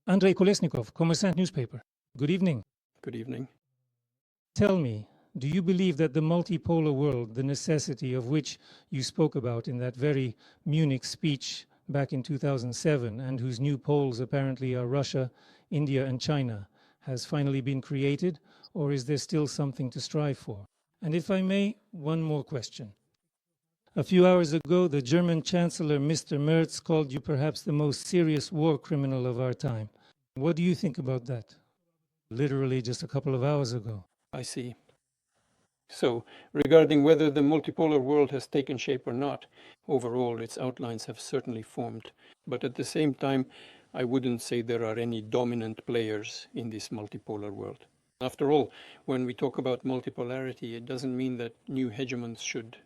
Andrei Kolesnikov, Kommersant newspaper. Good evening. Good evening. Tell me, do you believe that the multipolar world, the necessity of which you spoke about in that very Munich speech back in 2007, and whose new poles apparently are Russia, India, and China, has finally been created, or is there still something to strive for? And if I may, one more question. A few hours ago, the German Chancellor, Mr. Merz, called you perhaps the most serious war criminal of our time. What do you think about that? Literally just a couple of hours ago. I see. So, regarding whether the multipolar world has taken shape or not, overall its outlines have certainly formed. But at the same time, I wouldn't say there are any dominant players in this multipolar world. After all, when we talk about multipolarity, it doesn't mean that new hegemons should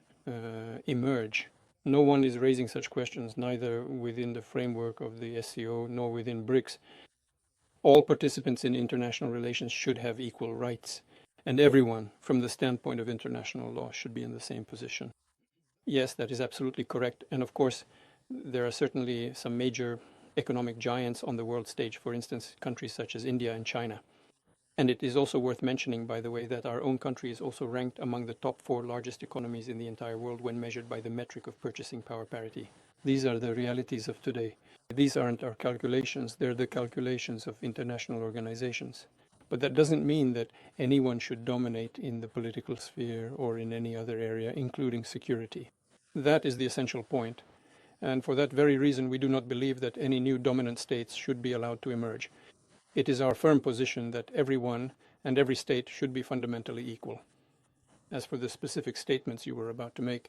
emerge. No one is raising such questions, neither within the framework of the SCO nor within BRICS. All participants in international relations should have equal rights, and everyone, from the standpoint of international law, should be in the same position. Yes, that is absolutely correct. And of course, there are certainly some major economic giants on the world stage, for instance, countries such as India and China. And it is also worth mentioning, by the way, that our own country is also ranked among the top 4 largest economies in the entire world when measured by the metric of purchasing power parity. These are the realities of today. These aren't our calculations, they're the calculations of international organizations. But that doesn't mean that anyone should dominate in the political sphere or in any other area, including security. That is the essential point. And for that very reason, we do not believe that any new dominant states should be allowed to emerge. It is our firm position that everyone and every state should be fundamentally equal. As for the specific statements you were about to make,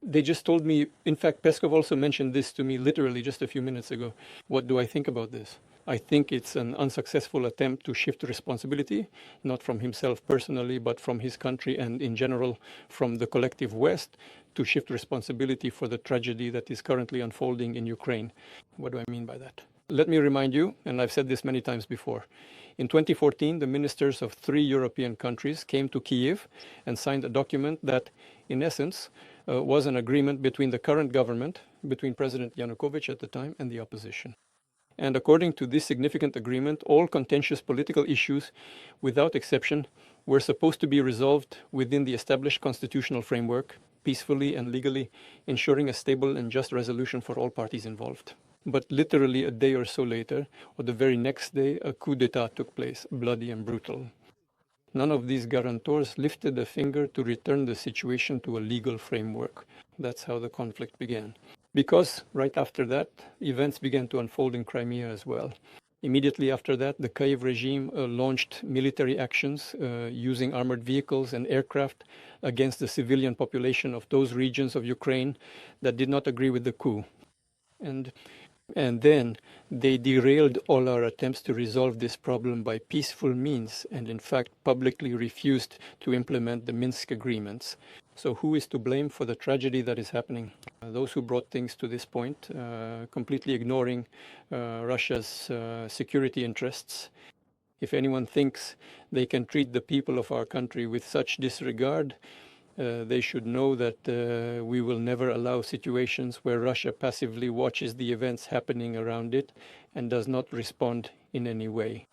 they just told me, in fact, Peskov also mentioned this to me literally just a few minutes ago. What do I think about this? I think it's an unsuccessful attempt to shift responsibility, not from himself personally, but from his country and in general from the collective West, to shift responsibility for the tragedy that is currently unfolding in Ukraine. What do I mean by that? Let me remind you, and I've said this many times before, in 2014, the ministers of 3 European countries came to Kyiv and signed a document that, in essence, was an agreement between the current government, between President Yanukovych at the time, and the opposition. And according to this significant agreement, all contentious political issues, without exception, were supposed to be resolved within the established constitutional framework, peacefully and legally, ensuring a stable and just resolution for all parties involved. But literally a day or so later, or the very next day, a coup d'etat took place, bloody and brutal. None of these guarantors lifted a finger to return the situation to a legal framework. That's how the conflict began. Because right after that, events began to unfold in Crimea as well. Immediately after that, the Kyiv regime launched military actions using armored vehicles and aircraft against the civilian population of those regions of Ukraine that did not agree with the coup. And then they derailed all our attempts to resolve this problem by peaceful means and in fact publicly refused to implement the Minsk agreements. So who is to blame for the tragedy that is happening? Those who brought things to this point, completely ignoring Russia's security interests. If anyone thinks they can treat the people of our country with such disregard, they should know that we will never allow situations where Russia passively watches the events happening around it and does not respond in any way.